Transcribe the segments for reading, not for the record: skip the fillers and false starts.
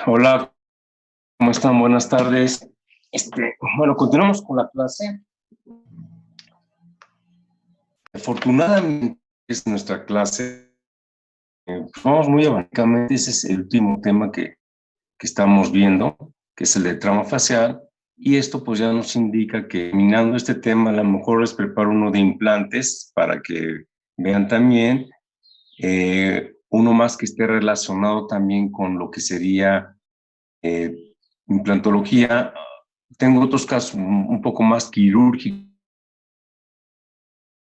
Hola, ¿cómo están? Buenas tardes. Bueno, continuamos con la clase. Afortunadamente, es nuestra clase. Vamos muy abanicamente. Ese es el último tema que estamos viendo, que es el de trauma facial. Y esto pues ya nos indica que terminando este tema, a lo mejor les preparo uno de implantes para que vean también uno más que esté relacionado también con lo que sería eh, implantología. Tengo otros casos un poco más quirúrgicos,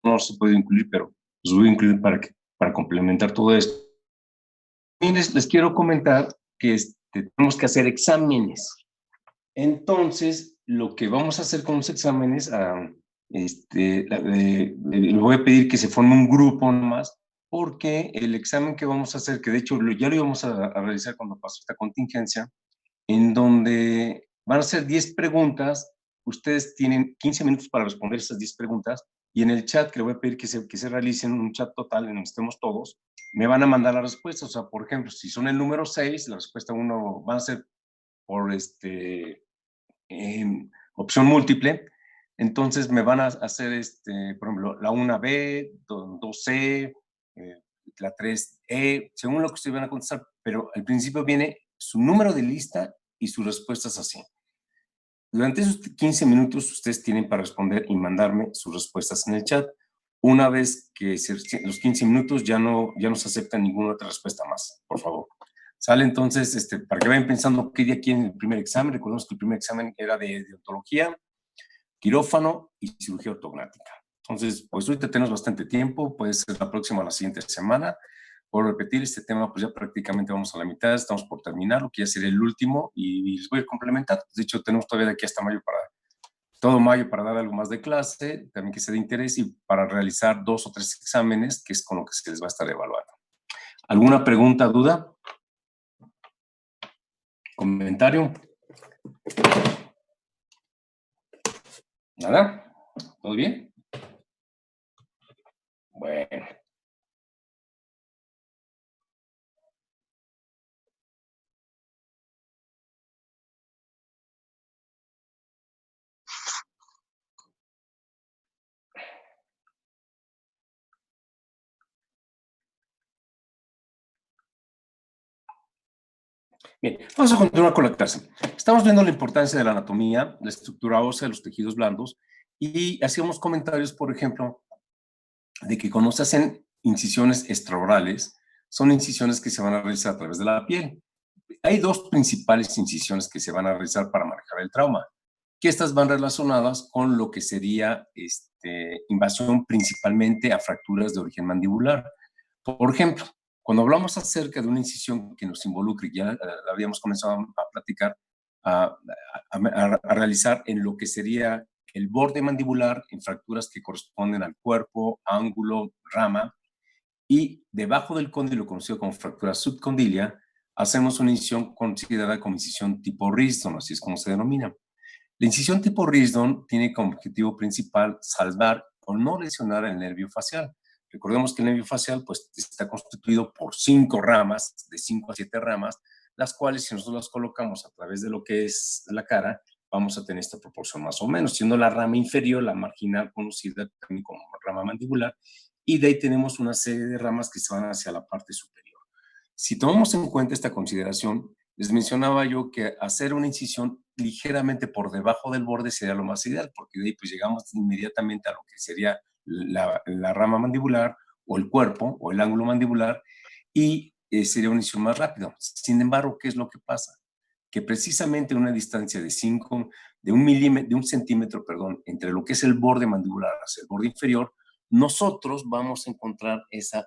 no se puede incluir, pero los voy a incluir para complementar todo esto. Y les quiero comentar que tenemos que hacer exámenes. Entonces, lo que vamos a hacer con los exámenes, le voy a pedir que se forme un grupo nomás, porque el examen que vamos a hacer, que de hecho ya lo íbamos a realizar cuando pasó esta contingencia, en donde van a ser 10 preguntas, ustedes tienen 15 minutos para responder esas 10 preguntas, y en el chat, que le voy a pedir que se realicen un chat total en donde estemos todos, me van a mandar las respuestas. O sea, por ejemplo, si son el número 6, la respuesta 1 va a ser por opción múltiple. Entonces me van a hacer, por ejemplo, la 1B, 2C, la 3E, según lo que ustedes van a contestar, pero al principio viene su número de lista y sus respuestas así. Durante esos 15 minutos ustedes tienen para responder y mandarme sus respuestas en el chat. Una vez que los 15 minutos ya no se acepta ninguna otra respuesta más, por favor. Sale entonces, para que vayan pensando qué día quieren el primer examen. Recordemos que el primer examen era de odontología, quirófano y cirugía ortognática. Entonces, pues ahorita tenemos bastante tiempo, puede ser la próxima o la siguiente semana. Por repetir este tema, pues ya prácticamente vamos a la mitad, estamos por terminar, lo que ya sería el último, y les voy a complementar. De hecho, tenemos todavía de aquí hasta mayo todo mayo para dar algo más de clase, también que sea de interés, y para realizar 2 o 3 exámenes, que es con lo que se les va a estar evaluando. ¿Alguna pregunta, duda? ¿Comentario? ¿Nada? ¿Todo bien? Bueno. Bien, vamos a continuar con la clase. Estamos viendo la importancia de la anatomía, la estructura ósea de los tejidos blandos, y hacíamos comentarios, por ejemplo, de que cuando se hacen incisiones extraorales, son incisiones que se van a realizar a través de la piel. Hay dos principales incisiones que se van a realizar para manejar el trauma, que estas van relacionadas con lo que sería invasión principalmente a fracturas de origen mandibular. Por ejemplo, cuando hablamos acerca de una incisión que nos involucre, ya la habíamos comenzado a platicar, a realizar en lo que sería el borde mandibular, en fracturas que corresponden al cuerpo, ángulo, rama, y debajo del cóndilo, conocido como fractura subcondilia, hacemos una incisión considerada como incisión tipo Risdon, así es como se denomina. La incisión tipo Risdon tiene como objetivo principal salvar o no lesionar el nervio facial. Recordemos que el nervio facial pues, está constituido por 5 ramas, de 5 a 7 ramas, las cuales si nosotros las colocamos a través de lo que es la cara, vamos a tener esta proporción más o menos, siendo la rama inferior, la marginal, conocida también como rama mandibular, y de ahí tenemos una serie de ramas que se van hacia la parte superior. Si tomamos en cuenta esta consideración, les mencionaba yo que hacer una incisión ligeramente por debajo del borde sería lo más ideal, porque de ahí pues llegamos inmediatamente a lo que sería la rama mandibular o el cuerpo o el ángulo mandibular, y sería una incisión más rápida. Sin embargo, ¿qué es lo que pasa? Que precisamente una distancia de un centímetro, perdón, entre lo que es el borde mandibular hacia el borde inferior, nosotros vamos a encontrar esa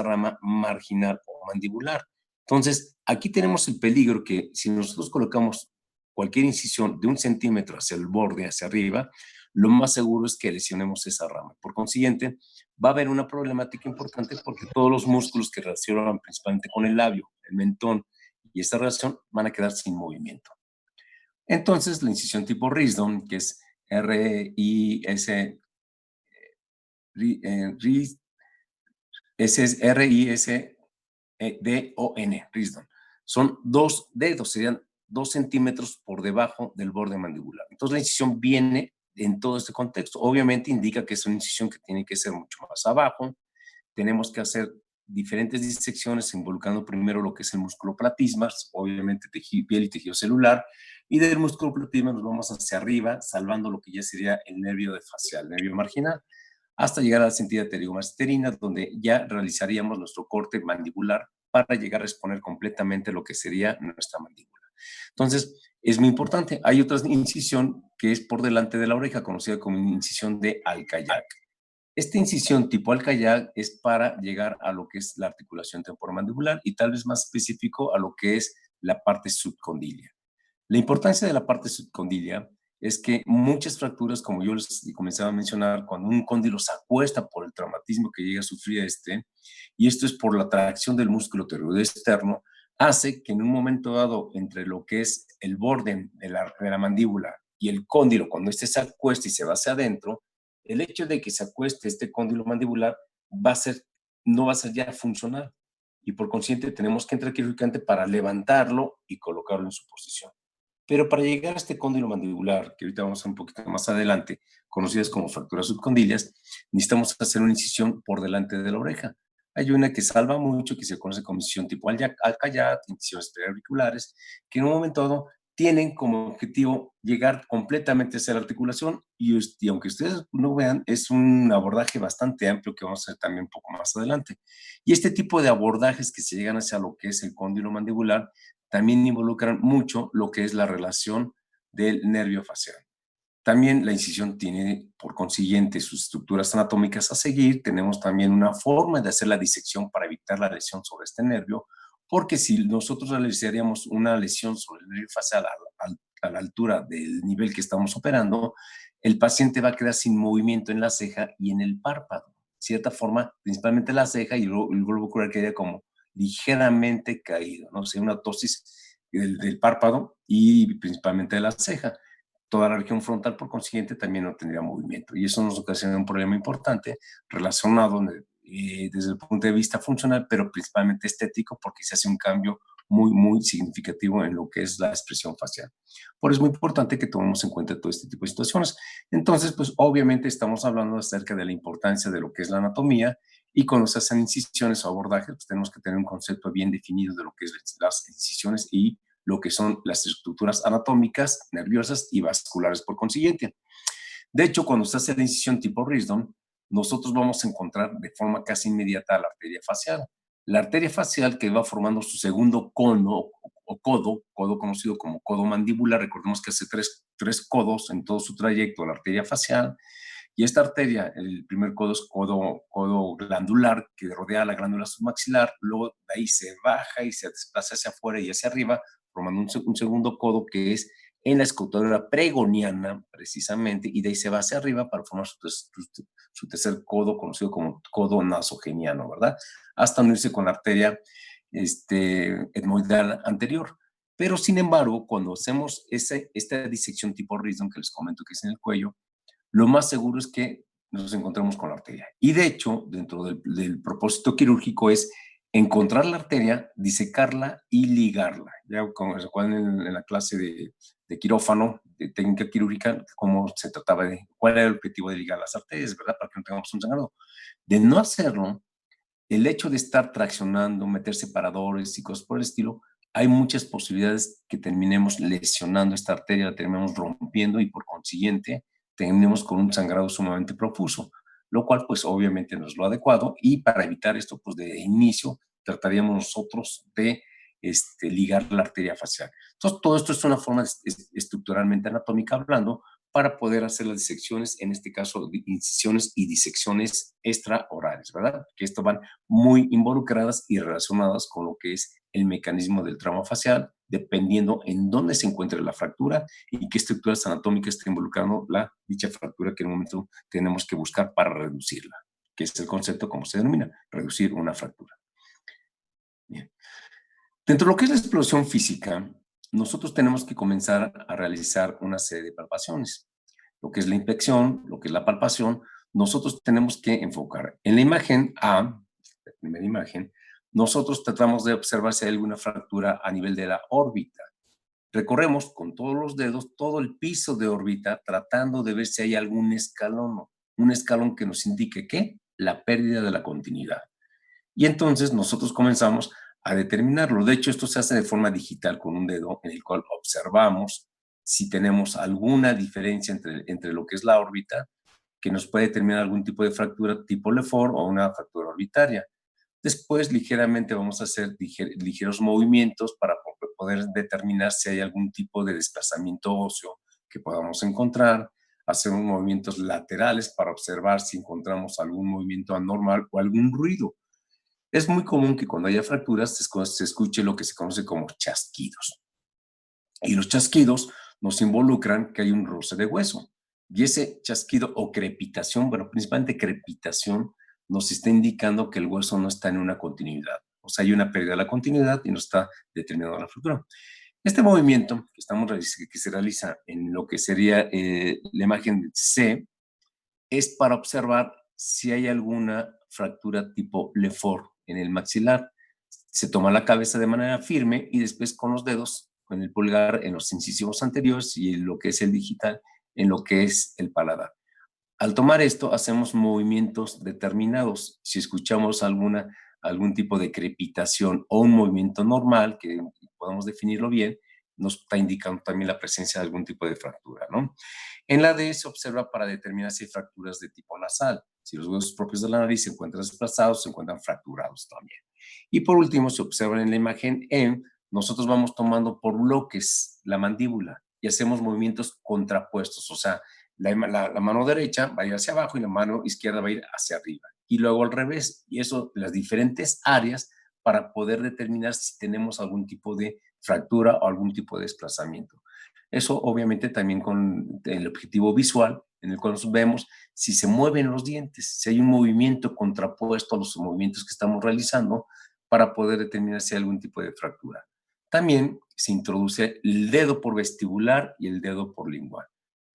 rama marginal o mandibular. Entonces, aquí tenemos el peligro que si nosotros colocamos cualquier incisión de un centímetro hacia el borde, hacia arriba, lo más seguro es que lesionemos esa rama. Por consiguiente, va a haber una problemática importante porque todos los músculos que relacionan principalmente con el labio, el mentón y esta relación van a quedar sin movimiento. Entonces, la incisión tipo Risdon, que es R-I-S, ese es R-I-S-D-O-N, Risdon. son 2 dedos, serían 2 centímetros por debajo del borde mandibular. Entonces la incisión viene en todo este contexto. Obviamente indica que es una incisión que tiene que ser mucho más abajo. Tenemos que hacer diferentes disecciones involucrando primero lo que es el músculo platisma, obviamente piel y tejido celular, y del músculo platisma nos vamos hacia arriba, salvando lo que ya sería el nervio facial, el nervio marginal, hasta llegar a la sentida pterigomasterina, donde ya realizaríamos nuestro corte mandibular para llegar a exponer completamente lo que sería nuestra mandíbula. Entonces, es muy importante. Hay otra incisión que es por delante de la oreja, conocida como incisión de Alcayag. Esta incisión tipo Alcayag es para llegar a lo que es la articulación temporomandibular y tal vez más específico a lo que es la parte subcondilia. La importancia de la parte subcondilia es que muchas fracturas, como yo les comenzaba a mencionar, cuando un cóndilo se acuesta por el traumatismo que llega a sufrir y esto es por la tracción del músculo pterigoide externo, hace que en un momento dado entre lo que es el borde de la mandíbula y el cóndilo, cuando este se acuesta y se va hacia adentro, el hecho de que se acueste este cóndilo mandibular no va a ser ya funcional y por consiguiente tenemos que entrar quirúrgicamente para levantarlo y colocarlo en su posición. Pero para llegar a este cóndilo mandibular, que ahorita vamos a ver un poquito más adelante, conocidas como fracturas subcondilias, necesitamos hacer una incisión por delante de la oreja. Hay una que salva mucho, que se conoce como incisión tipo Alcayat, incisiones periauriculares, que en un momento dado tienen como objetivo llegar completamente hacia la articulación y aunque ustedes no vean, es un abordaje bastante amplio que vamos a ver también un poco más adelante. Y este tipo de abordajes que se llegan hacia lo que es el cóndilo mandibular también involucran mucho lo que es la relación del nervio facial. También la incisión tiene, por consiguiente, sus estructuras anatómicas a seguir. Tenemos también una forma de hacer la disección para evitar la lesión sobre este nervio, porque si nosotros realizaríamos una lesión sobre el nervio facial a la altura del nivel que estamos operando, el paciente va a quedar sin movimiento en la ceja y en el párpado. De cierta forma, principalmente la ceja y el globo ocular quedaría como ligeramente caído, ¿no? O sea, una tosis del párpado y principalmente de la ceja. Toda la región frontal, por consiguiente, también no tendría movimiento. Y eso nos ocasiona un problema importante relacionado desde el punto de vista funcional, pero principalmente estético, porque se hace un cambio muy, muy significativo en lo que es la expresión facial. Por eso es muy importante que tomemos en cuenta todo este tipo de situaciones. Entonces, pues obviamente estamos hablando acerca de la importancia de lo que es la anatomía y cuando se hacen incisiones o abordajes, pues tenemos que tener un concepto bien definido de lo que es las incisiones y lo que son las estructuras anatómicas, nerviosas y vasculares por consiguiente. De hecho, cuando se hace la incisión tipo Risdon, nosotros vamos a encontrar de forma casi inmediata la arteria facial. La arteria facial que va formando su segundo cono o codo conocido como codo mandibular, recordemos que hace tres codos en todo su trayecto, la arteria facial, y esta arteria, el primer codo es codo glandular que rodea la glándula submaxilar, luego de ahí se baja y se desplaza hacia afuera y hacia arriba, formando un segundo codo que es en la escotadura pregoniana, precisamente, y de ahí se va hacia arriba para formar su tercer codo, conocido como codo nasogeniano, ¿verdad? Hasta unirse con la arteria etmoidal anterior. Pero, sin embargo, cuando hacemos esta disección tipo Risdon, que les comento que es en el cuello, lo más seguro es que nos encontremos con la arteria. Y de hecho, dentro del propósito quirúrgico es encontrar la arteria, disecarla y ligarla. Ya como se acuerdan en la clase de quirófano, de técnica quirúrgica, cómo se trataba cuál era el objetivo de ligar las arterias, ¿verdad? Para que no tengamos un sangrado. De no hacerlo, el hecho de estar traccionando, meter separadores y cosas por el estilo, hay muchas posibilidades que terminemos lesionando esta arteria, la terminemos rompiendo y por consiguiente terminemos con un sangrado sumamente profuso, lo cual pues obviamente no es lo adecuado y para evitar esto pues de inicio trataríamos nosotros de ligar la arteria facial. Entonces todo esto es una forma estructuralmente anatómica hablando para poder hacer las disecciones, en este caso incisiones y disecciones extraorales, ¿verdad? Que esto van muy involucradas y relacionadas con lo que es el mecanismo del trauma facial, dependiendo en dónde se encuentre la fractura y qué estructuras anatómicas está involucrando dicha fractura que en un momento tenemos que buscar para reducirla, que es el concepto, como se denomina, reducir una fractura. Bien. Dentro de lo que es la explosión física, nosotros tenemos que comenzar a realizar una serie de palpaciones. Lo que es la inspección, lo que es la palpación, nosotros tenemos que enfocar en la imagen A, la primera imagen, nosotros tratamos de observar si hay alguna fractura a nivel de la órbita. Recorremos con todos los dedos todo el piso de órbita tratando de ver si hay algún escalón, un escalón que nos indique ¿qué? La pérdida de la continuidad. Y entonces nosotros comenzamos a determinarlo. De hecho, esto se hace de forma digital con un dedo en el cual observamos si tenemos alguna diferencia entre lo que es la órbita que nos puede determinar algún tipo de fractura tipo Lefort o una fractura orbitaria. Después, ligeramente vamos a hacer ligeros movimientos para poder determinar si hay algún tipo de desplazamiento óseo que podamos encontrar, hacer unos movimientos laterales para observar si encontramos algún movimiento anormal o algún ruido. Es muy común que cuando haya fracturas se escuche lo que se conoce como chasquidos. Y los chasquidos nos involucran que hay un roce de hueso. Y ese chasquido o crepitación, bueno, principalmente crepitación, nos está indicando que el hueso no está en una continuidad. O sea, hay una pérdida de la continuidad y nos está determinando la fractura. Este movimiento que se realiza en lo que sería la imagen C es para observar si hay alguna fractura tipo Lefort en el maxilar. Se toma la cabeza de manera firme y después con los dedos, con el pulgar en los incisivos anteriores y en lo que es el digital, en lo que es el paladar. Al tomar esto, hacemos movimientos determinados. Si escuchamos algún tipo de crepitación o un movimiento normal, que podemos definirlo bien, nos está indicando también la presencia de algún tipo de fractura, ¿no? En la D se observa para determinar si hay fracturas de tipo nasal. Si los huesos propios de la nariz se encuentran desplazados, se encuentran fracturados también. Y por último, se observa en la imagen E, nosotros vamos tomando por bloques la mandíbula y hacemos movimientos contrapuestos, o sea, la mano derecha va a ir hacia abajo y la mano izquierda va a ir hacia arriba. Y luego al revés, y eso las diferentes áreas para poder determinar si tenemos algún tipo de fractura o algún tipo de desplazamiento. Eso obviamente también con el objetivo visual, en el cual nos vemos si se mueven los dientes, si hay un movimiento contrapuesto a los movimientos que estamos realizando para poder determinar si hay algún tipo de fractura. También se introduce el dedo por vestibular y el dedo por lingual.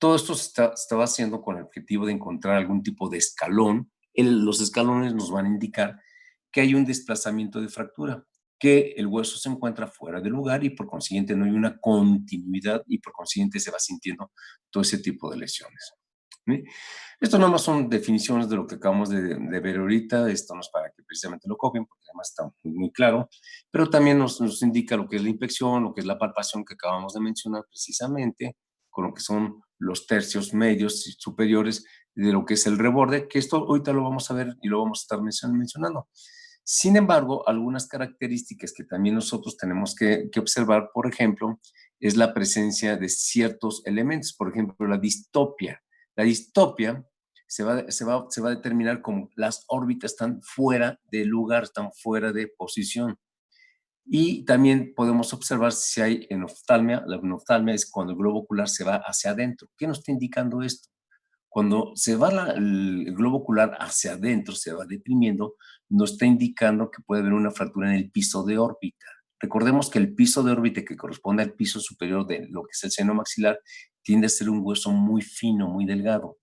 Todo esto se estaba haciendo con el objetivo de encontrar algún tipo de escalón. Los escalones nos van a indicar que hay un desplazamiento de fractura, que el hueso se encuentra fuera de lugar y por consiguiente no hay una continuidad y por consiguiente se va sintiendo todo ese tipo de lesiones. ¿Sí? Esto no más son definiciones de lo que acabamos de ver ahorita, esto no es para que precisamente lo copien, porque además está muy claro, pero también nos indica lo que es la inspección, lo que es la palpación que acabamos de mencionar precisamente, con lo que son los tercios medios y superiores de lo que es el reborde, que esto ahorita lo vamos a ver y lo vamos a estar mencionando. Sin embargo, algunas características que también nosotros tenemos que observar, por ejemplo, es la presencia de ciertos elementos, por ejemplo, la distopia. La distopia se va a determinar como las órbitas están fuera de lugar, están fuera de posición. Y también podemos observar si hay enoftalmia. La enoftalmia es cuando el globo ocular se va hacia adentro. ¿Qué nos está indicando esto? Cuando se va el globo ocular hacia adentro, se va deprimiendo, nos está indicando que puede haber una fractura en el piso de órbita. Recordemos que el piso de órbita, que corresponde al piso superior de lo que es el seno maxilar, tiende a ser un hueso muy fino, muy delgado.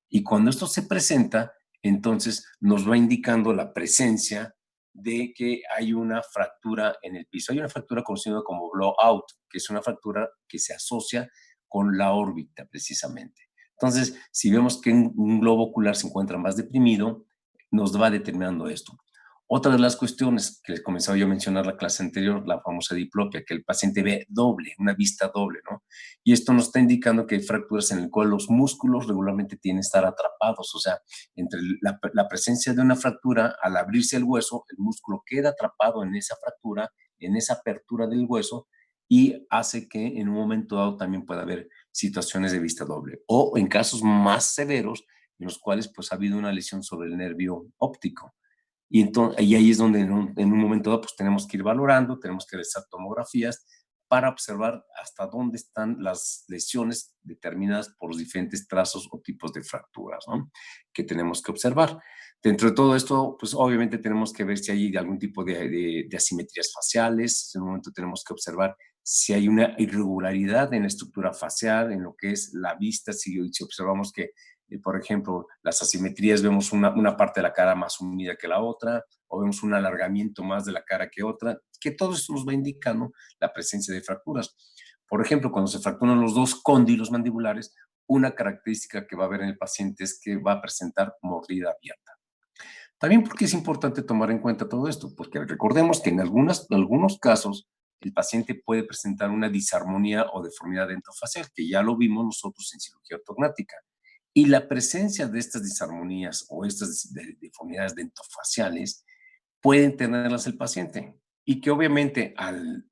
Y cuando esto se presenta, entonces nos va indicando la presencia de que hay una fractura en el piso. Hay una fractura conocida como blowout, que es una fractura que se asocia con la órbita precisamente. Entonces, si vemos que un globo ocular se encuentra más deprimido, nos va determinando esto. Otra de las cuestiones que les comenzaba yo a mencionar la clase anterior, la famosa diplopia, que el paciente ve doble, una vista doble, ¿no? Y esto nos está indicando que hay fracturas en el cual los músculos regularmente tienen que estar atrapados, o sea, entre la presencia de una fractura, al abrirse el hueso, el músculo queda atrapado en esa fractura, en esa apertura del hueso, y hace que en un momento dado también pueda haber situaciones de vista doble, o en casos más severos, en los cuales pues ha habido una lesión sobre el nervio óptico. Y ahí es donde en un momento dado pues tenemos que ir valorando, tenemos que realizar tomografías para observar hasta dónde están las lesiones determinadas por los diferentes trazos o tipos de fracturas, ¿no? Que tenemos que observar. Dentro de todo esto, pues obviamente tenemos que ver si hay algún tipo de asimetrías faciales. En un momento tenemos que observar si hay una irregularidad en la estructura facial, en lo que es la vista, si observamos que por ejemplo, las asimetrías, vemos una parte de la cara más unida que la otra, o vemos un alargamiento más de la cara que otra, que todo eso nos va indicando la presencia de fracturas. Por ejemplo, cuando se fracturan los dos cóndilos mandibulares, una característica que va a haber en el paciente es que va a presentar mordida abierta. También porque es importante tomar en cuenta todo esto, porque recordemos que en algunos casos el paciente puede presentar una disarmonía o deformidad dentofacial, que ya lo vimos nosotros en cirugía ortognática. Y la presencia de estas disarmonías o estas deformidades dentofaciales pueden tenerlas el paciente y que obviamente al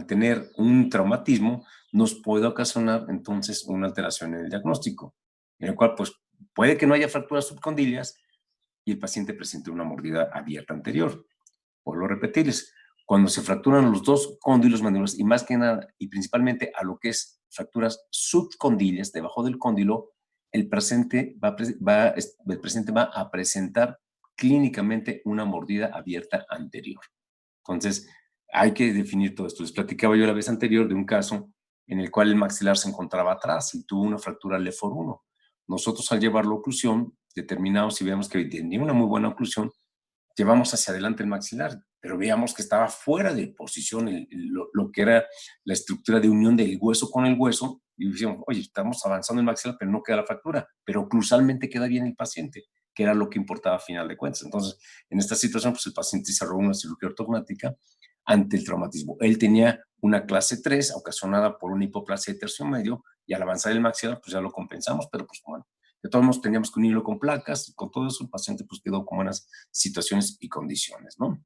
tener un traumatismo nos puede ocasionar entonces una alteración en el diagnóstico, en el cual pues puede que no haya fracturas subcondilias y el paciente presente una mordida abierta anterior. Vuelvo a repetirles, cuando se fracturan los dos cóndilos mandibulares y más que nada y principalmente a lo que es fracturas subcondilias debajo del cóndilo, el paciente va a presentar clínicamente una mordida abierta anterior. Entonces, hay que definir todo esto. Les platicaba yo la vez anterior de un caso en el cual el maxilar se encontraba atrás y tuvo una fractura LEFOR 1. Nosotros al llevarlo a oclusión, determinamos y veamos que tenía una muy buena oclusión, llevamos hacia adelante el maxilar, pero veíamos que estaba fuera de posición lo que era la estructura de unión del hueso con el hueso, y decíamos, oye, estamos avanzando en el maxilar, pero no queda la fractura, pero oclusalmente queda bien el paciente, que era lo que importaba a final de cuentas. Entonces, en esta situación, pues el paciente cerró una cirugía ortognática ante el traumatismo. Él tenía una clase 3 ocasionada por una hipoplasia de tercio medio, y al avanzar el maxilar, pues ya lo compensamos, pero pues bueno, de todos modos teníamos que unirlo con placas, y con todo eso el paciente pues quedó con buenas situaciones y condiciones, ¿no?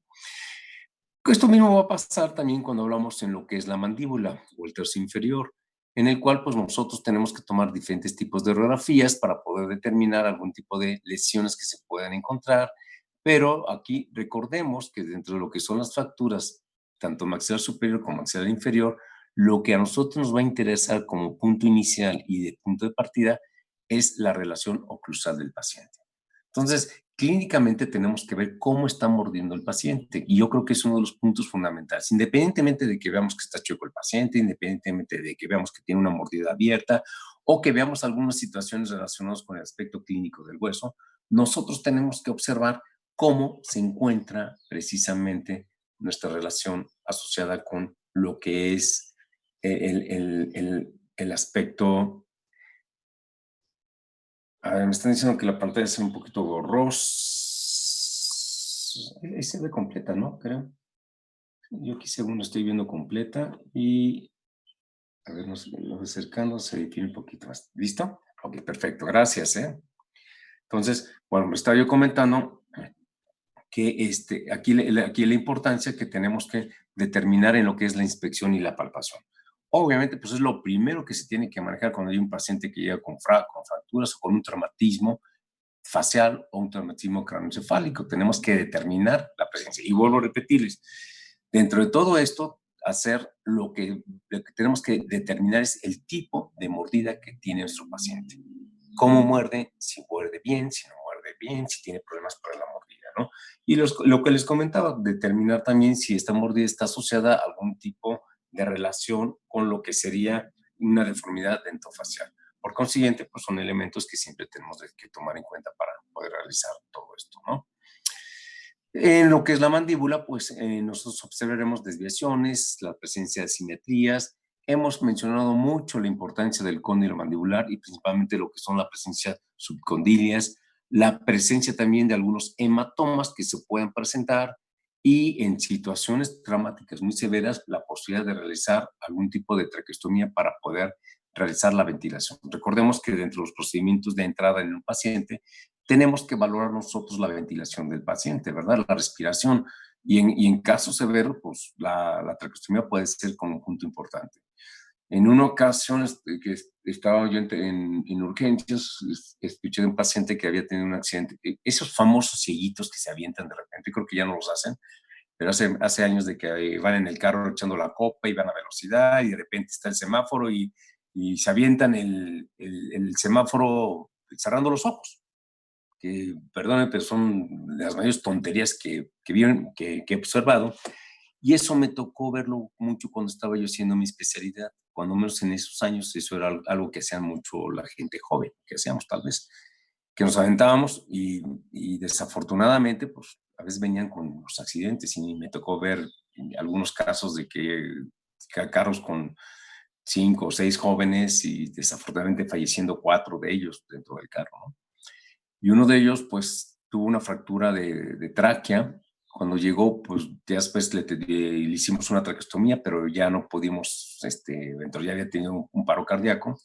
Esto mismo va a pasar también cuando hablamos en lo que es la mandíbula o el tercio inferior, en el cual pues nosotros tenemos que tomar diferentes tipos de radiografías para poder determinar algún tipo de lesiones que se puedan encontrar, pero aquí recordemos que dentro de lo que son las fracturas, tanto maxilar superior como maxilar inferior, lo que a nosotros nos va a interesar como punto inicial y de punto de partida es la relación oclusal del paciente. Entonces, clínicamente tenemos que ver cómo está mordiendo el paciente y yo creo que es uno de los puntos fundamentales, independientemente de que veamos que está chueco el paciente, independientemente de que veamos que tiene una mordida abierta o que veamos algunas situaciones relacionadas con el aspecto clínico del hueso, nosotros tenemos que observar cómo se encuentra precisamente nuestra relación asociada con lo que es el aspecto. A ver, me están diciendo que la pantalla es un poquito borrosa. Ahí se ve completa, ¿no? Creo. Yo aquí según lo estoy viendo completa y a ver, nos acercando se define un poquito más. ¿Listo? Ok, perfecto. Gracias, ¿eh? Entonces, bueno, me estaba yo comentando que aquí la importancia que tenemos que determinar en lo que es la inspección y la palpación. Obviamente, pues es lo primero que se tiene que manejar cuando hay un paciente que llega con fracturas o con un traumatismo facial o un traumatismo craneoencefálico. Tenemos que determinar la presencia. Y vuelvo a repetirles, dentro de todo esto, hacer lo que tenemos que determinar es el tipo de mordida que tiene nuestro paciente. Cómo muerde, si muerde bien, si no muerde bien, si tiene problemas para la mordida, ¿no? Y lo que les comentaba, determinar también si esta mordida está asociada a algún tipo de relación con lo que sería una deformidad dentofacial. Por consiguiente, pues son elementos que siempre tenemos que tomar en cuenta para poder realizar todo esto, ¿no? En lo que es la mandíbula, pues nosotros observaremos desviaciones, la presencia de simetrías. Hemos mencionado mucho la importancia del cóndilo mandibular y principalmente lo que son la presencia subcondilias, la presencia también de algunos hematomas que se pueden presentar y en situaciones traumáticas muy severas la posibilidad de realizar algún tipo de traqueostomía para poder realizar la ventilación. Recordemos que dentro de los procedimientos de entrada en un paciente tenemos que valorar nosotros la ventilación del paciente, ¿verdad? La respiración. Y en caso severo, pues la traqueostomía puede ser como un punto importante. En una ocasión que estaba yo en urgencias, escuché de un paciente que había tenido un accidente. Esos famosos cieguitos que se avientan de repente, creo que ya no los hacen, pero hace años de que van en el carro echando la copa y van a velocidad y de repente está el semáforo y se avientan el semáforo cerrando los ojos que, perdone, pero son las mayores tonterías que he observado. Y eso me tocó verlo mucho cuando estaba yo haciendo mi especialidad. Cuando menos en esos años, eso era algo que hacían mucho la gente joven, que hacíamos tal vez. que nos aventábamos y desafortunadamente, pues a veces venían con los accidentes y me tocó ver algunos casos de que carros con 5 o 6 jóvenes y desafortunadamente falleciendo 4 de ellos dentro del carro, ¿no? Y uno de ellos, pues, tuvo una fractura de tráquea. Cuando llegó, pues, ya después le hicimos una traqueostomía, pero ya no pudimos, dentro ya había tenido un paro cardíaco,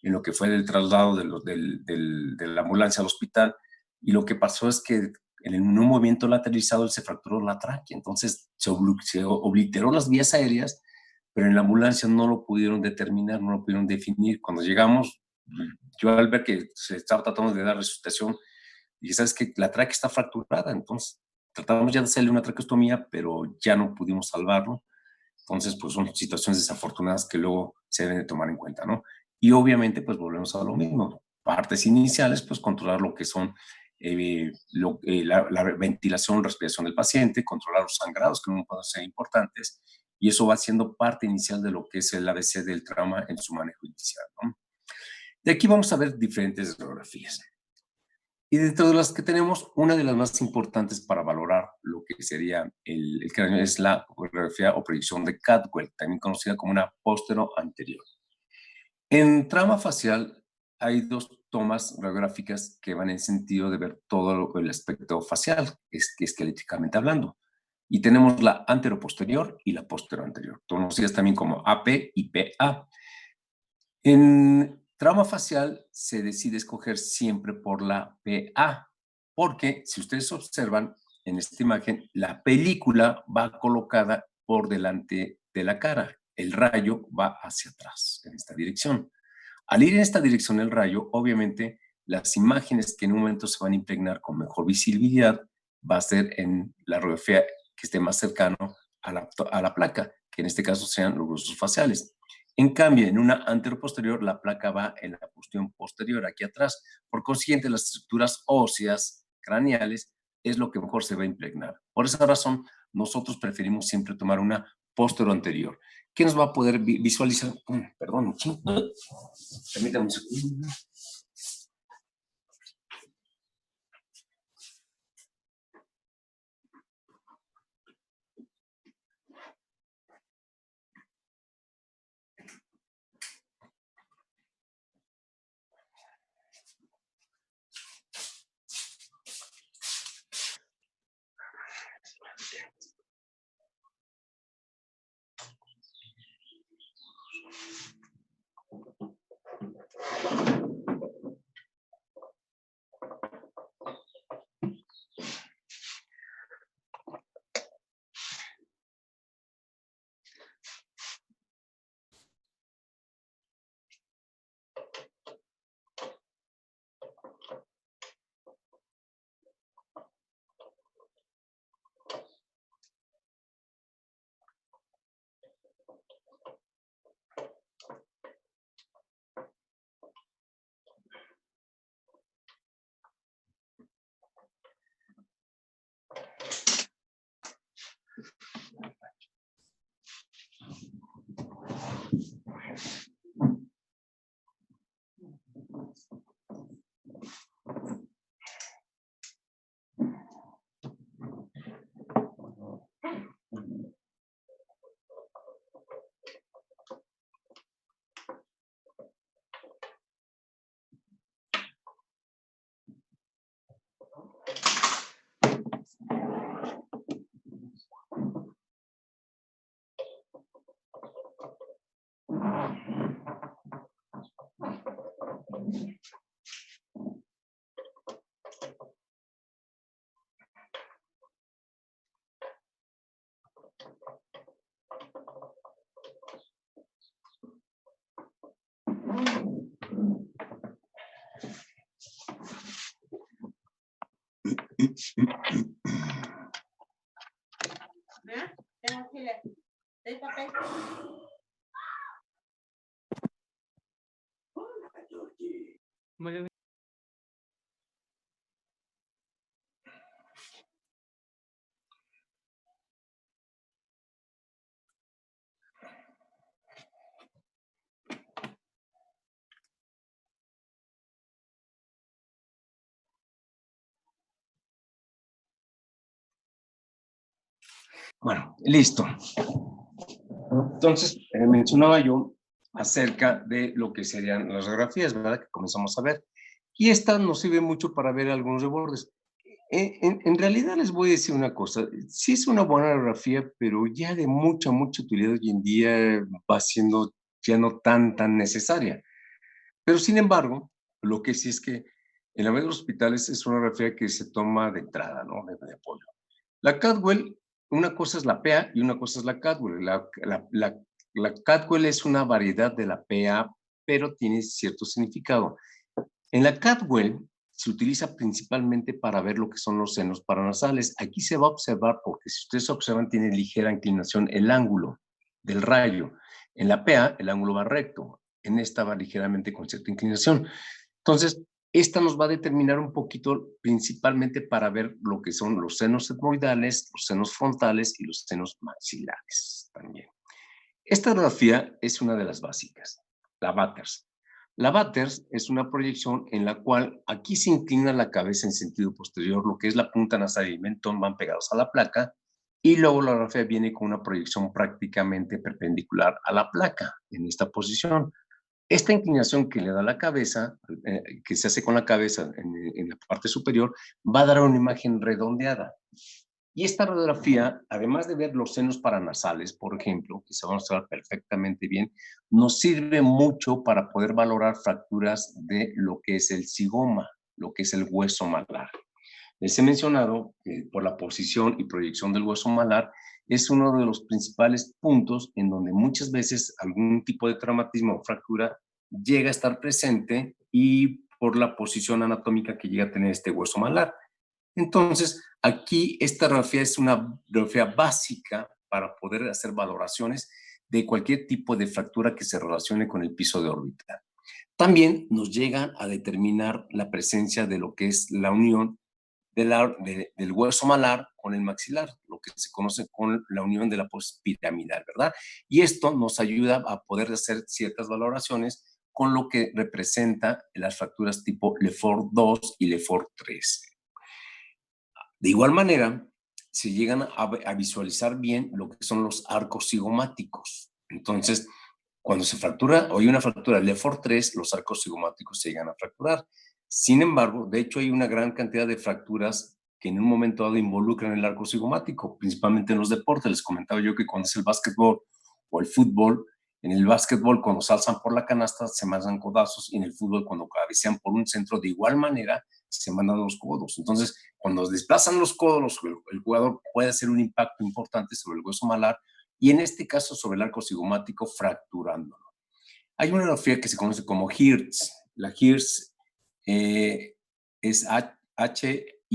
en lo que fue el traslado de la ambulancia al hospital. Y lo que pasó es que en un movimiento lateralizado él se fracturó la tráquea, entonces se obliteró las vías aéreas, pero en la ambulancia no lo pudieron determinar, no lo pudieron definir. Cuando llegamos, yo al ver que se estaba tratando de dar resucitación, dije, ¿sabes qué? La tráquea está fracturada, entonces tratamos ya de hacerle una traqueostomía, pero ya no pudimos salvarlo. Entonces, pues son situaciones desafortunadas que luego se deben de tomar en cuenta, ¿no? Y obviamente, pues volvemos a lo mismo. Partes iniciales, pues controlar lo que son la ventilación, respiración del paciente, controlar los sangrados que no pueden ser importantes, y eso va siendo parte inicial de lo que es el ABC del trauma en su manejo inicial, ¿no? De aquí vamos a ver diferentes radiografías. Y dentro de las que tenemos, una de las más importantes para valorar lo que sería el cráneo es la radiografía o proyección de Cadwell, también conocida como una póstero anterior. En trauma facial hay dos tomas radiográficas que van en sentido de ver todo el aspecto facial, esqueléticamente hablando. Y tenemos la anteroposterior y la posterior-anterior, conocidas también como AP y PA. En trauma facial se decide escoger siempre por la PA, porque si ustedes observan en esta imagen, la película va colocada por delante de la cara. El rayo va hacia atrás, en esta dirección. Al ir en esta dirección el rayo, obviamente, las imágenes que en un momento se van a impregnar con mejor visibilidad va a ser en la radiografía que esté más cercano a la placa, que en este caso sean los huesos faciales. En cambio, en una anteroposterior, la placa va en la cuestión posterior, aquí atrás. Por consiguiente, las estructuras óseas craneales es lo que mejor se va a impregnar. Por esa razón, nosotros preferimos siempre tomar una posterior anterior. ¿Qué nos va a poder visualizar? Perdón, permítame un segundo. Tengo que leer. ¿Hay papel? Muy bien. Bueno, listo. Entonces, mencionaba yo acerca de lo que serían las radiografías, ¿verdad? Que comenzamos a ver. Y esta nos sirve mucho para ver algunos rebordes. En realidad les voy a decir una cosa, sí es una buena radiografía, pero ya de mucha utilidad hoy en día va siendo ya no tan necesaria. Pero sin embargo, lo que sí es que en la mayoría de los hospitales es una radiografía que se toma de entrada, ¿no? De apoyo. La Cadwell, una cosa es la PA y una cosa es la Cadwell. La Cadwell es una variedad de la PA, pero tiene cierto significado. En la Cadwell se utiliza principalmente para ver lo que son los senos paranasales. Aquí se va a observar, porque si ustedes observan, tiene ligera inclinación el ángulo del rayo. En la PA, el ángulo va recto. En esta va ligeramente con cierta inclinación. Entonces, esta nos va a determinar un poquito, principalmente para ver lo que son los senos etmoidales, los senos frontales y los senos maxilares también. Esta radiografía es una de las básicas, la Batters. La Batters es una proyección en la cual aquí se inclina la cabeza en sentido posterior, lo que es la punta nasal y el mentón van pegados a la placa, y luego la radiografía viene con una proyección prácticamente perpendicular a la placa en esta posición. Esta inclinación que le da la cabeza, que se hace con la cabeza en la parte superior, va a dar una imagen redondeada. Y esta radiografía, además de ver los senos paranasales, por ejemplo, que se van a mostrar perfectamente bien, nos sirve mucho para poder valorar fracturas de lo que es el zigoma, lo que es el hueso malar. Les he mencionado que por la posición y proyección del hueso malar es uno de los principales puntos en donde muchas veces algún tipo de traumatismo o fractura llega a estar presente y por la posición anatómica que llega a tener este hueso malar. Entonces, aquí esta radiografía es una radiografía básica para poder hacer valoraciones de cualquier tipo de fractura que se relacione con el piso de órbita. También nos llegan a determinar la presencia de lo que es la unión del hueso malar con el maxilar, lo que se conoce con la unión de la piramidal, ¿verdad? Y esto nos ayuda a poder hacer ciertas valoraciones con lo que representa las fracturas tipo Lefort 2 y Lefort 3. De igual manera, se llegan a visualizar bien lo que son los arcos cigomáticos. Entonces, cuando se fractura o hay una fractura de Lefort 3, los arcos cigomáticos se llegan a fracturar. Sin embargo, de hecho hay una gran cantidad de fracturas que en un momento dado involucran el arco cigomático, principalmente en los deportes. Les comentaba yo que cuando es el básquetbol o el fútbol, en el básquetbol cuando se alzan por la canasta se mandan codazos y en el fútbol cuando cabecean por un centro de igual manera se mandan los codos. Entonces, cuando desplazan los codos, el jugador puede hacer un impacto importante sobre el hueso malar y en este caso sobre el arco cigomático fracturándolo. Hay una radiografía que se conoce como HIRTZ. La HIRTZ es H-I-R-T-Z,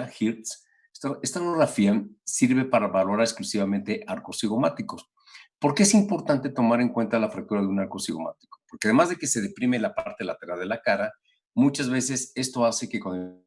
HIRTZ. Esta radiografía sirve para valorar exclusivamente arcos cigomáticos. ¿Por qué es importante tomar en cuenta la fractura de un arco cigomático? Porque además de que se deprime la parte lateral de la cara, muchas veces esto hace que con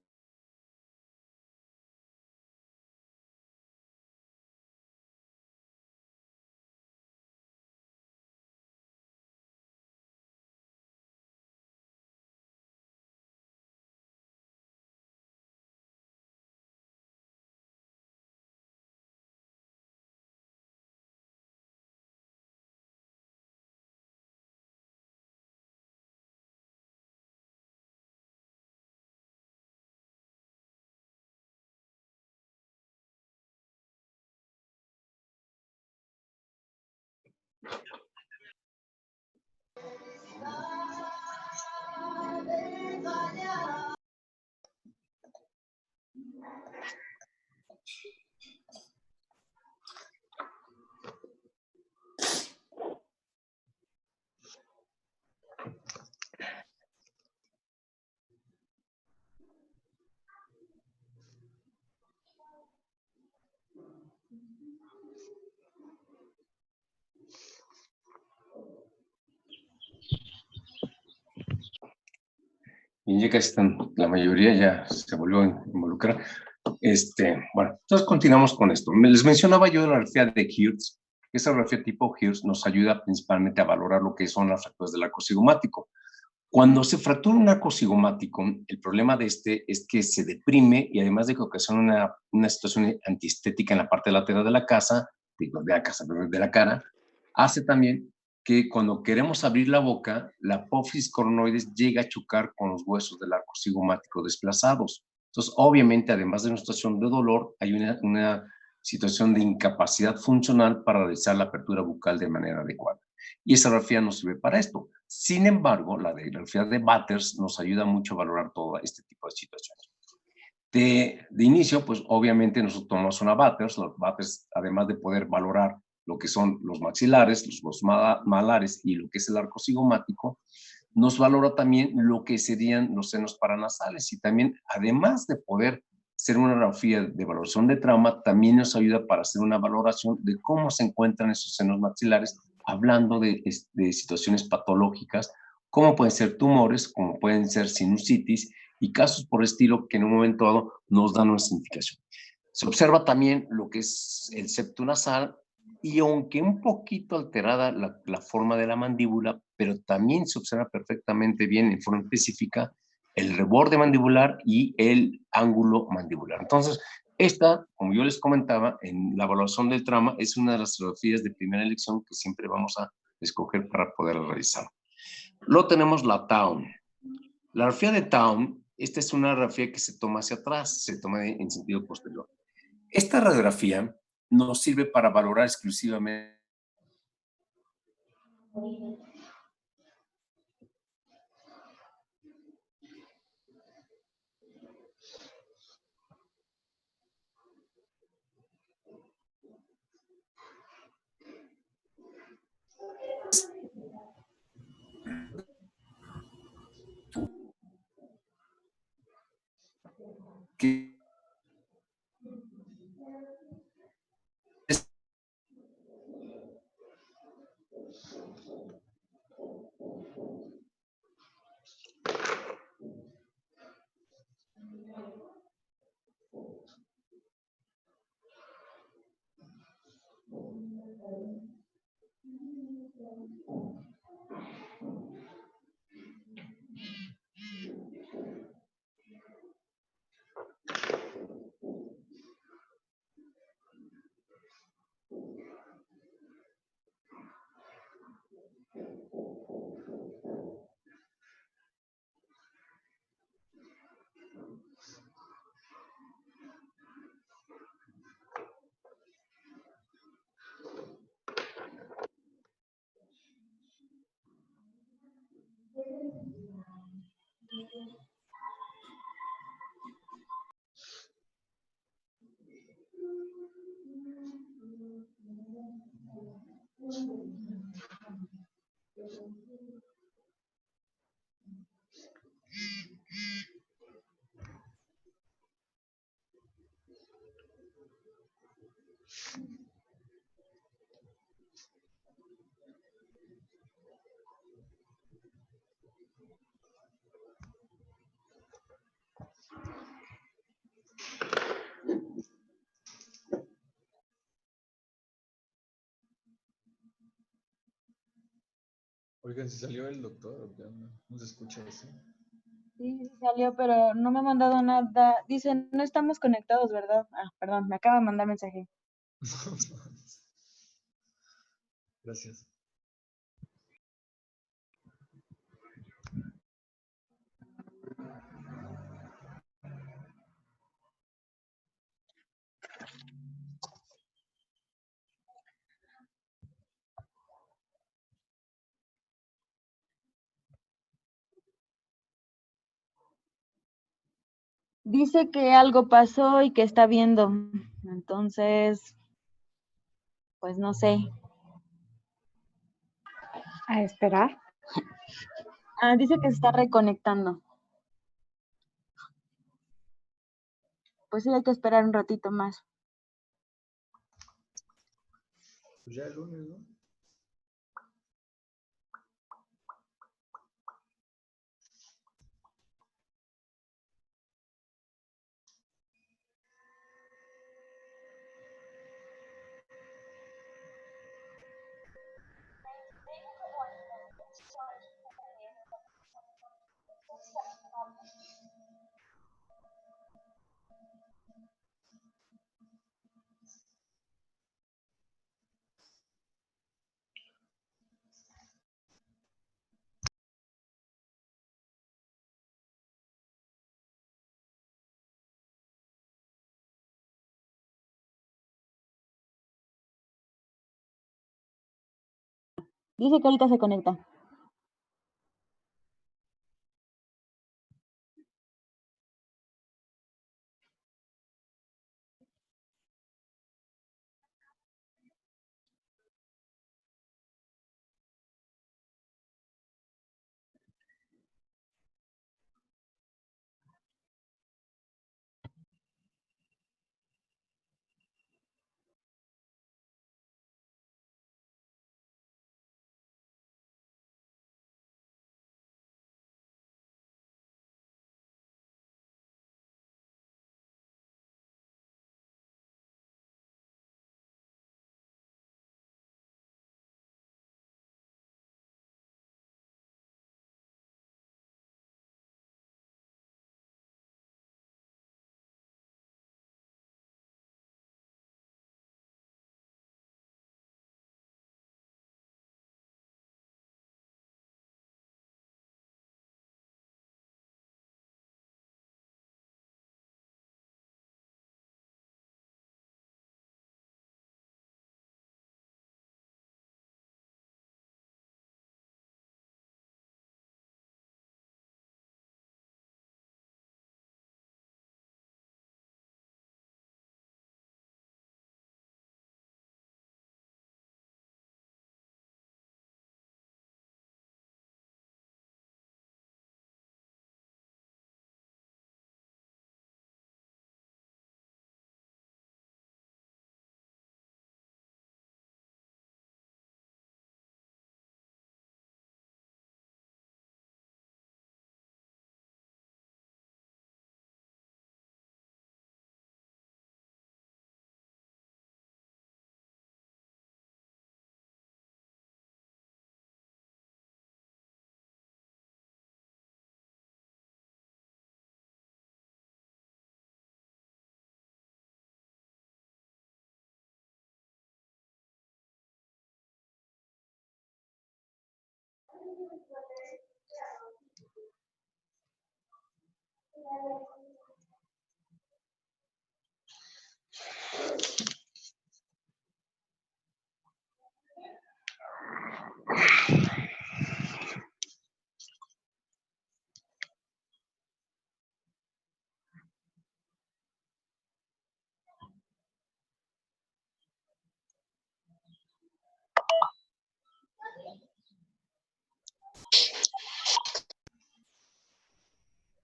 y ya casi están, la mayoría ya se volvió a involucrar. Bueno, entonces continuamos con esto. Les mencionaba yo de la radiografía de HIRTZ. Esa radiografía tipo HIRTZ nos ayuda principalmente a valorar lo que son las fracturas del arco cigomático. Cuando se fractura un arco cigomático, el problema de este es que se deprime y además de que ocasiona una situación antiestética en la parte lateral de la de la cara, hace también que cuando queremos abrir la boca, la apófisis coronoides llega a chocar con los huesos del arco cigomático desplazados. Entonces, obviamente, además de una situación de dolor, hay una situación de incapacidad funcional para realizar la apertura bucal de manera adecuada. Y esa radiografía no sirve para esto. Sin embargo, la radiografía de Batters nos ayuda mucho a valorar todo este tipo de situaciones. De inicio, pues obviamente nosotros tomamos una Batters. Los Batters, además de poder valorar lo que son los maxilares, los malares y lo que es el arco cigomático, nos valora también lo que serían los senos paranasales y también, además de poder hacer una radiografía de valoración de trauma, también nos ayuda para hacer una valoración de cómo se encuentran esos senos maxilares, hablando de situaciones patológicas, como pueden ser tumores, como pueden ser sinusitis y casos por estilo que en un momento dado nos dan una significación. Se observa también lo que es el septo nasal y aunque un poquito alterada la forma de la mandíbula, pero también se observa perfectamente bien en forma específica el reborde mandibular y el ángulo mandibular. Entonces, esta, como yo les comentaba, en la evaluación del trauma, es una de las radiografías de primera elección que siempre vamos a escoger para poder realizar. Luego tenemos la Town. La radiografía de Town, esta es una radiografía que se toma hacia atrás, se toma en sentido posterior. Esta radiografía nos sirve para valorar exclusivamente que Oigan, si salió el doctor, ¿o qué onda? No se escucha así. Sí, sí salió, pero no me ha mandado nada. Dicen, no estamos conectados, ¿verdad? Ah, perdón, me acaba de mandar mensaje. Gracias. Dice que algo pasó y que está viendo. Entonces, pues no sé. A esperar. Ah, dice que se está reconectando. Pues sí, hay que esperar un ratito más. Pues ya el lunes, ¿no? Dice que ahorita se conecta.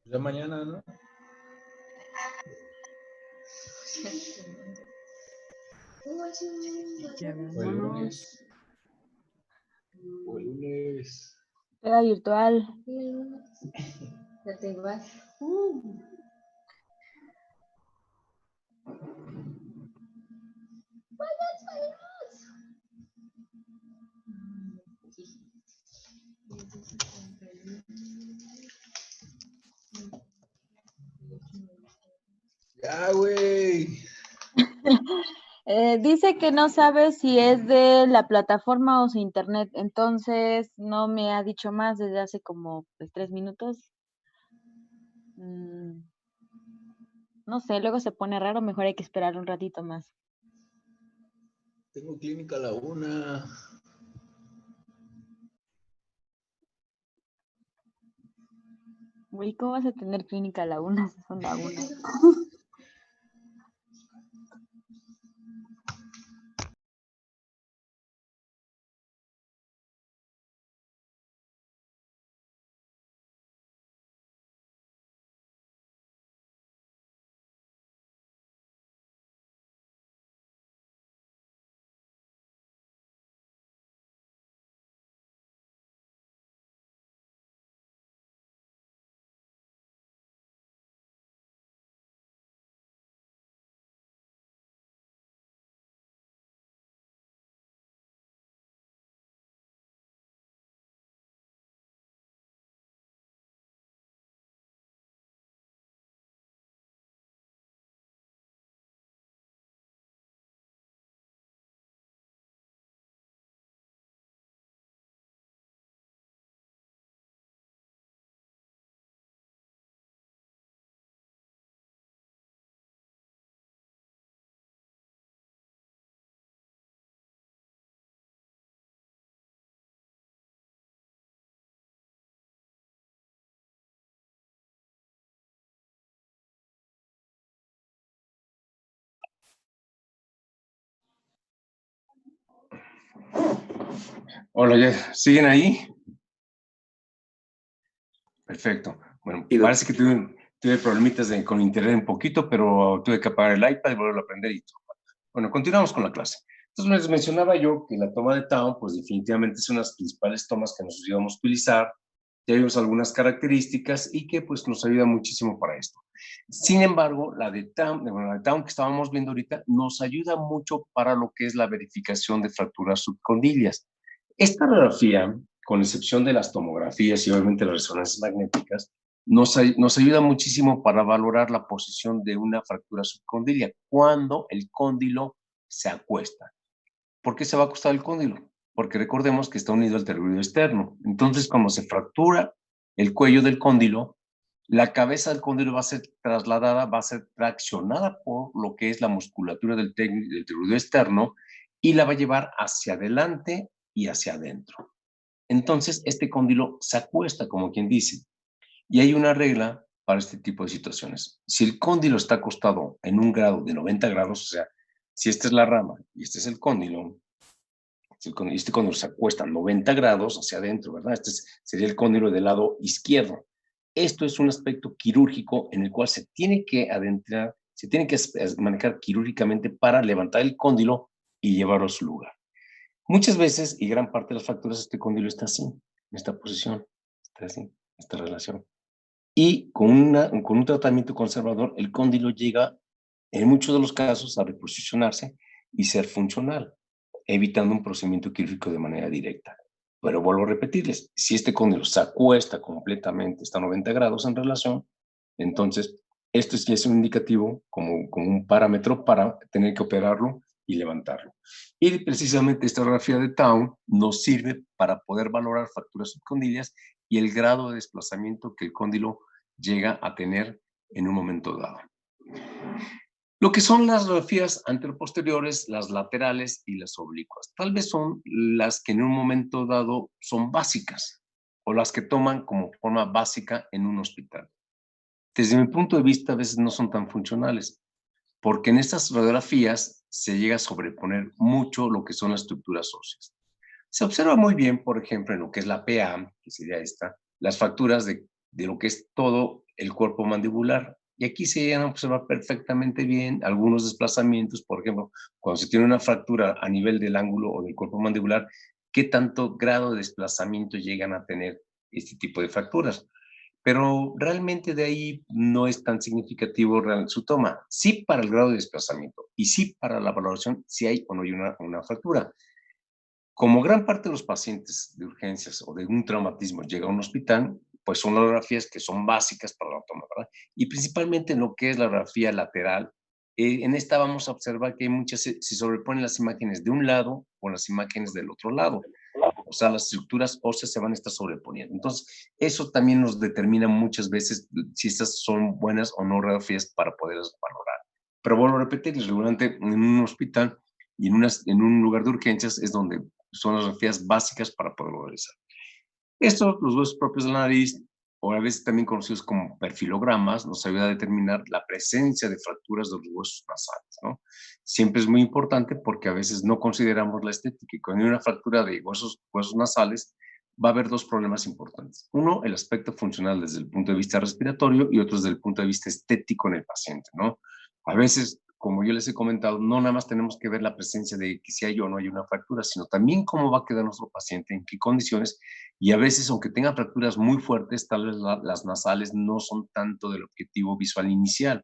Ya mañana, ¿no? O el lunes. O el lunes. Pega virtual. Ya te vas. Ya, güey. Dice que no sabe si es de la plataforma o su internet, entonces no me ha dicho más desde hace como 3 minutos. No sé, luego se pone raro, mejor hay que esperar un ratito más. Tengo clínica a la 1. Güey, ¿cómo vas a tener clínica a la 1? Son la 1. Hola, ¿ya siguen ahí? Perfecto. Bueno, parece que tuve problemitas con internet un poquito, pero tuve que apagar el iPad y volverlo a aprender y todo. Bueno, continuamos con la clase. Entonces les mencionaba yo que la toma de Town, pues definitivamente son las principales tomas que nos íbamos a utilizar. Ya vimos algunas características y que pues nos ayuda muchísimo para esto. Sin embargo, la de Town que estábamos viendo ahorita nos ayuda mucho para lo que es la verificación de fracturas subcondilias. Esta radiografía, con excepción de las tomografías y obviamente las resonancias magnéticas, nos ayuda muchísimo para valorar la posición de una fractura subcondilia cuando el cóndilo se acuesta. ¿Por qué se va a acostar el cóndilo? Porque recordemos que está unido al terruido externo. Entonces, cuando se fractura el cuello del cóndilo, la cabeza del cóndilo va a ser trasladada, va a ser traccionada por lo que es la musculatura del terruido externo y la va a llevar hacia adelante y hacia adentro. Entonces, este cóndilo se acuesta, como quien dice, y hay una regla para este tipo de situaciones. Si el cóndilo está acostado en un grado de 90 grados, o sea, si esta es la rama y este es el cóndilo, este cóndilo se acuesta a 90 grados hacia adentro, ¿verdad? Sería el cóndilo del lado izquierdo. Esto es un aspecto quirúrgico en el cual se tiene que adentrar, se tiene que manejar quirúrgicamente para levantar el cóndilo y llevarlo a su lugar. Muchas veces, y gran parte de las fracturas, este cóndilo está así, en esta posición, está así, en esta relación. Y con un tratamiento conservador, el cóndilo llega, en muchos de los casos, a reposicionarse y ser funcional, evitando un procedimiento quirúrgico de manera directa. Pero vuelvo a repetirles, si este cóndilo se acuesta completamente, está a 90 grados en relación, entonces esto sí es un indicativo como un parámetro para tener que operarlo y levantarlo. Y precisamente esta radiografía de Town nos sirve para poder valorar fracturas subcondilias y el grado de desplazamiento que el cóndilo llega a tener en un momento dado. Lo que son las radiografías anteroposteriores, las laterales y las oblicuas, tal vez son las que en un momento dado son básicas o las que toman como forma básica en un hospital. Desde mi punto de vista, a veces no son tan funcionales, porque en estas radiografías se llega a sobreponer mucho lo que son las estructuras óseas. Se observa muy bien, por ejemplo, en lo que es la PA, que sería esta, las fracturas de lo que es todo el cuerpo mandibular. Y aquí se llegan a observar perfectamente bien algunos desplazamientos, por ejemplo, cuando se tiene una fractura a nivel del ángulo o del cuerpo mandibular, qué tanto grado de desplazamiento llegan a tener este tipo de fracturas. Pero realmente de ahí no es tan significativo su toma. Sí para el grado de desplazamiento y sí para la valoración si hay o no hay una fractura. Como gran parte de los pacientes de urgencias o de un traumatismo llega a un hospital, pues son las radiografías que son básicas para la toma, ¿verdad? Y principalmente en lo que es la radiografía lateral, en esta vamos a observar que hay muchas, se sobreponen las imágenes de un lado o las imágenes del otro lado. O sea, las estructuras óseas se van a estar sobreponiendo. Entonces, eso también nos determina muchas veces si estas son buenas o no radiografías para poderlas valorar. Pero vuelvo a repetir, regularmente en un hospital y en un lugar de urgencias es donde son las radiografías básicas para poderlo realizar. Estos, los huesos propios de la nariz, o a veces también conocidos como perfilogramas, nos ayuda a determinar la presencia de fracturas de los huesos nasales, ¿no? Siempre es muy importante porque a veces no consideramos la estética y cuando hay una fractura de huesos nasales va a haber dos problemas importantes. Uno, el aspecto funcional desde el punto de vista respiratorio y otro desde el punto de vista estético en el paciente, ¿no? A veces, como yo les he comentado, no nada más tenemos que ver la presencia de que si hay o no hay una fractura, sino también cómo va a quedar nuestro paciente, en qué condiciones, y a veces, aunque tenga fracturas muy fuertes, tal vez las nasales no son tanto del objetivo visual inicial,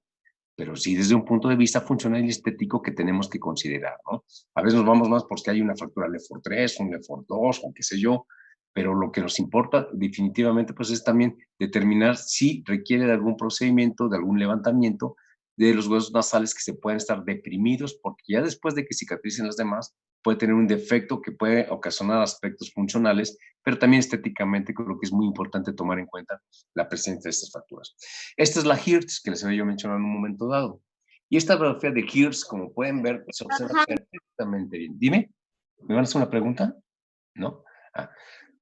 pero sí desde un punto de vista funcional y estético que tenemos que considerar, ¿no? A veces nos vamos más porque hay una fractura Lefort 3, un Lefort 2, o qué sé yo, pero lo que nos importa definitivamente pues es también determinar si requiere de algún procedimiento, de algún levantamiento de los huesos nasales que se pueden estar deprimidos, porque ya después de que cicatricen las demás, puede tener un defecto que puede ocasionar aspectos funcionales, pero también estéticamente creo que es muy importante tomar en cuenta la presencia de estas fracturas. Esta es la Hirsch que les había yo mencionado en un momento dado. Y esta radiografía de Hirsch, como pueden ver, se observa perfectamente bien. Dime, ¿me van a hacer una pregunta? ¿No? Ah,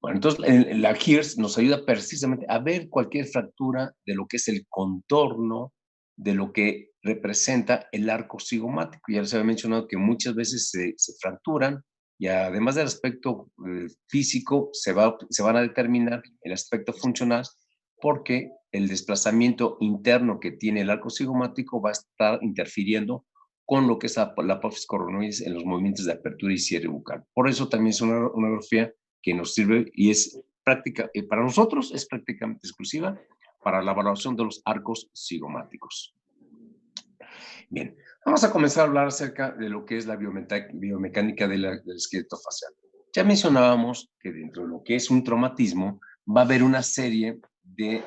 bueno, entonces la Hirsch nos ayuda precisamente a ver cualquier fractura de lo que es el contorno, de lo que representa el arco cigomático. Ya les había mencionado que muchas veces se fracturan Y además del aspecto físico, se van a determinar el aspecto funcional, porque el desplazamiento interno que tiene el arco cigomático va a estar interfiriendo con lo que es la apófisis coronoides en los movimientos de apertura y cierre bucal. Por eso también es una grafía que nos sirve y es práctica, para nosotros es prácticamente exclusiva para la evaluación de los arcos cigomáticos. Bien, vamos a comenzar a hablar acerca de lo que es la biomecánica del esqueleto facial. Ya mencionábamos que dentro de lo que es un traumatismo va a haber una serie de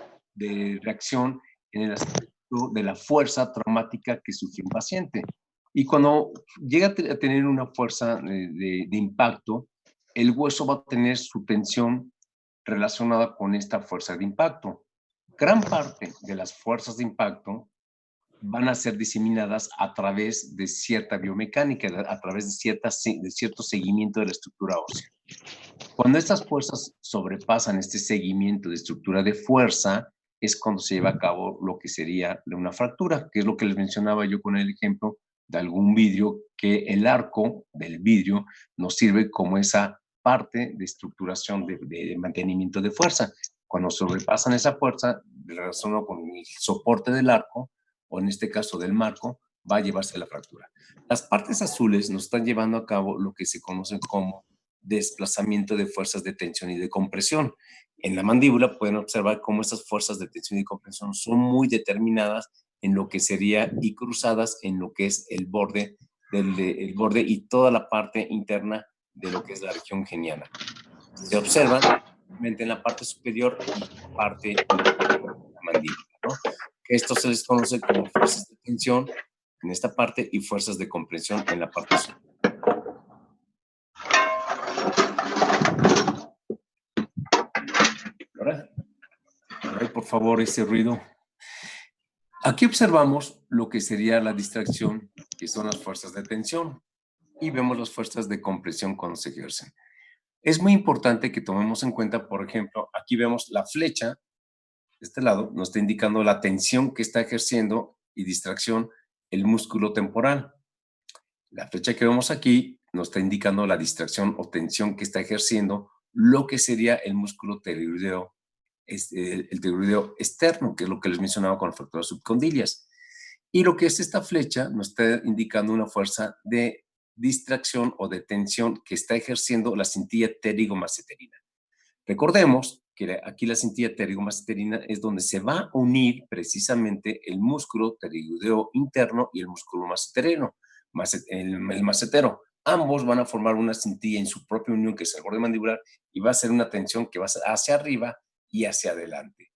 reacción en el aspecto de la fuerza traumática que sufre un paciente. Y cuando llega a tener una fuerza de impacto, el hueso va a tener su tensión relacionada con esta fuerza de impacto. Gran parte de las fuerzas de impacto van a ser diseminadas a través de cierta biomecánica, a través de cierto seguimiento de la estructura ósea. Cuando estas fuerzas sobrepasan este seguimiento de estructura de fuerza, es cuando se lleva a cabo lo que sería una fractura, que es lo que les mencionaba yo con el ejemplo de algún vidrio, que el arco del vidrio nos sirve como esa parte de estructuración de mantenimiento de fuerza. Cuando sobrepasan esa fuerza, relacionado con el soporte del arco, o en este caso del marco, va a llevarse a la fractura. Las partes azules nos están llevando a cabo lo que se conoce como desplazamiento de fuerzas de tensión y de compresión. En la mandíbula pueden observar cómo estas fuerzas de tensión y compresión son muy determinadas en lo que sería y cruzadas en lo que es el borde y toda la parte interna de lo que es la región geniana. Se observan en la parte superior y la parte de la mandíbula, ¿no? Esto se les conoce como fuerzas de tensión en esta parte y fuerzas de compresión en la parte superior. Ahora, por favor, ese ruido. Aquí observamos lo que sería la distracción, que son las fuerzas de tensión, y vemos las fuerzas de compresión cuando se ejercen. Es muy importante que tomemos en cuenta, por ejemplo, aquí vemos la flecha, de este lado, nos está indicando la tensión que está ejerciendo y distracción el músculo temporal. La flecha que vemos aquí nos está indicando la distracción o tensión que está ejerciendo lo que sería el músculo pteroideo, el pteroideo externo, que es lo que les mencionaba con las fracturas subcondilias. Y lo que es esta flecha nos está indicando una fuerza de distracción o de tensión que está ejerciendo la cintilla pterigomaceterina. Recordemos que aquí la cintilla pterigomaceterina es donde se va a unir precisamente el músculo pteroideo interno y el músculo maceterino, el macetero. Ambos van a formar una cintilla en su propia unión, que es el borde mandibular, y va a ser una tensión que va hacia arriba y hacia adelante.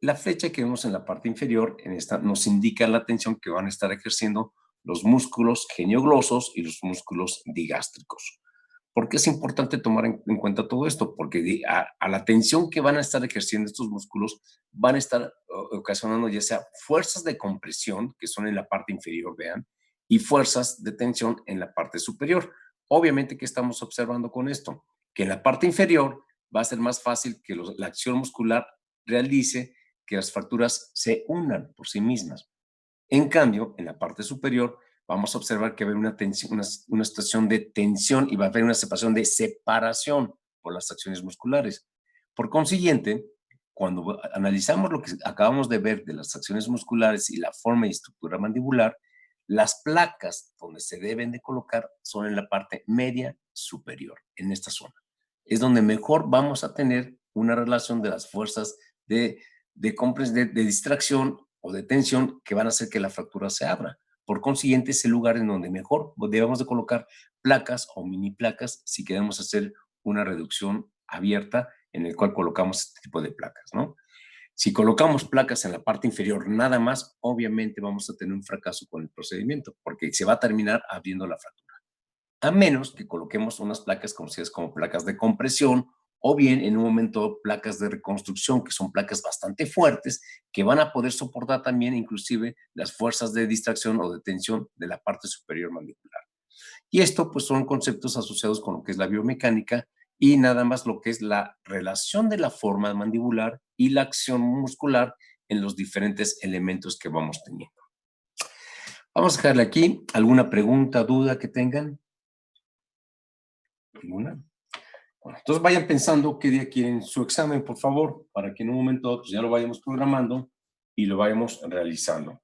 La flecha que vemos en la parte inferior, en esta, nos indica la tensión que van a estar ejerciendo los músculos genioglosos y los músculos digástricos. ¿Por qué es importante tomar en cuenta todo esto? Porque a la tensión que van a estar ejerciendo estos músculos van a estar ocasionando ya sea fuerzas de compresión, que son en la parte inferior, vean, y fuerzas de tensión en la parte superior. Obviamente, ¿qué estamos observando con esto? Que en la parte inferior va a ser más fácil que la acción muscular realice que las fracturas se unan por sí mismas. En cambio, en la parte superior vamos a observar que va a haber una situación de tensión y va a haber una situación de separación por las acciones musculares. Por consiguiente, cuando analizamos lo que acabamos de ver de las acciones musculares y la forma y estructura mandibular, las placas donde se deben de colocar son en la parte media superior, en esta zona. Es donde mejor vamos a tener una relación de las fuerzas de distracción o de tensión que van a hacer que la fractura se abra. Por consiguiente, es el lugar en donde mejor debemos de colocar placas o mini placas si queremos hacer una reducción abierta en el cual colocamos este tipo de placas, ¿no? Si colocamos placas en la parte inferior nada más, obviamente vamos a tener un fracaso con el procedimiento porque se va a terminar abriendo la fractura. A menos que coloquemos unas placas conocidas como placas de compresión o bien en un momento placas de reconstrucción, que son placas bastante fuertes, que van a poder soportar también inclusive las fuerzas de distracción o de tensión de la parte superior mandibular. Y esto pues son conceptos asociados con lo que es la biomecánica y nada más lo que es la relación de la forma mandibular y la acción muscular en los diferentes elementos que vamos teniendo. Vamos a dejarle aquí alguna pregunta, duda que tengan. ¿Ninguna? Bueno, entonces vayan pensando qué día quieren su examen, por favor, para que en un momento pues, ya lo vayamos programando y lo vayamos realizando.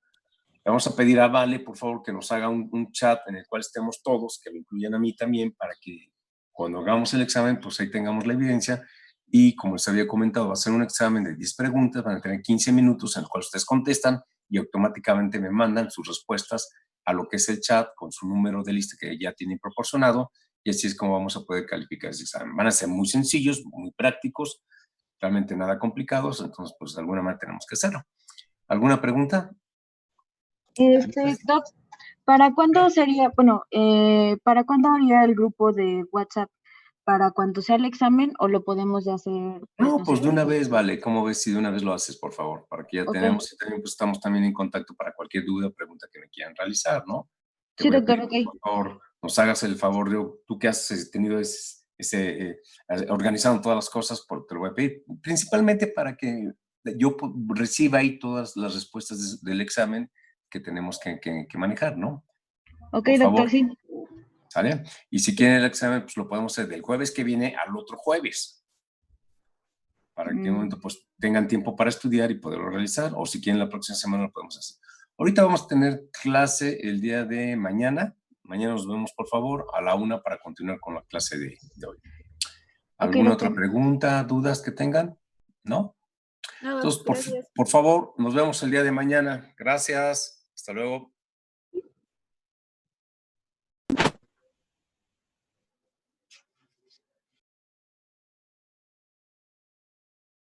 Le vamos a pedir a Vale, por favor, que nos haga un chat en el cual estemos todos, que me incluyan a mí también, para que cuando hagamos el examen, pues ahí tengamos la evidencia. Y como les había comentado, va a ser un examen de 10 preguntas, van a tener 15 minutos en el cual ustedes contestan y automáticamente me mandan sus respuestas a lo que es el chat con su número de lista que ya tienen proporcionado, y así es como vamos a poder calificar ese examen. Van a ser muy sencillos, muy prácticos, realmente nada complicados, entonces pues de alguna manera tenemos que hacerlo. ¿Alguna pregunta? Doc, ¿para cuándo sería, bueno, para cuándo habría el grupo de WhatsApp? ¿Para cuando sea el examen o lo podemos ya hacer? No, no pues sé? de una vez, Vale. ¿Cómo ves si de una vez lo haces, por favor? Para que ya Ok, tenemos, y también pues estamos también en contacto para cualquier duda o pregunta que me quieran realizar, ¿no? Te sí, voy a doctor, pedir, ok. por favor, nos hagas el favor de, tú que has tenido organizado todas las cosas, te lo voy a pedir, principalmente para que yo reciba ahí todas las respuestas del examen que tenemos que manejar, ¿no? Ok, Por doctor, favor, sí. ¿sale? Y si quieren el examen, pues lo podemos hacer del jueves que viene al otro jueves, para que en un momento pues tengan tiempo para estudiar y poderlo realizar, o si quieren la próxima semana lo podemos hacer. Ahorita vamos a tener clase el día de mañana. Mañana nos vemos, por favor, a la 1 para continuar con la clase de hoy. Ok, ¿Alguna doctor. otra pregunta, dudas que tengan? ¿No? Nada, Entonces, gracias. por favor, nos vemos el día de mañana. Gracias. Hasta luego.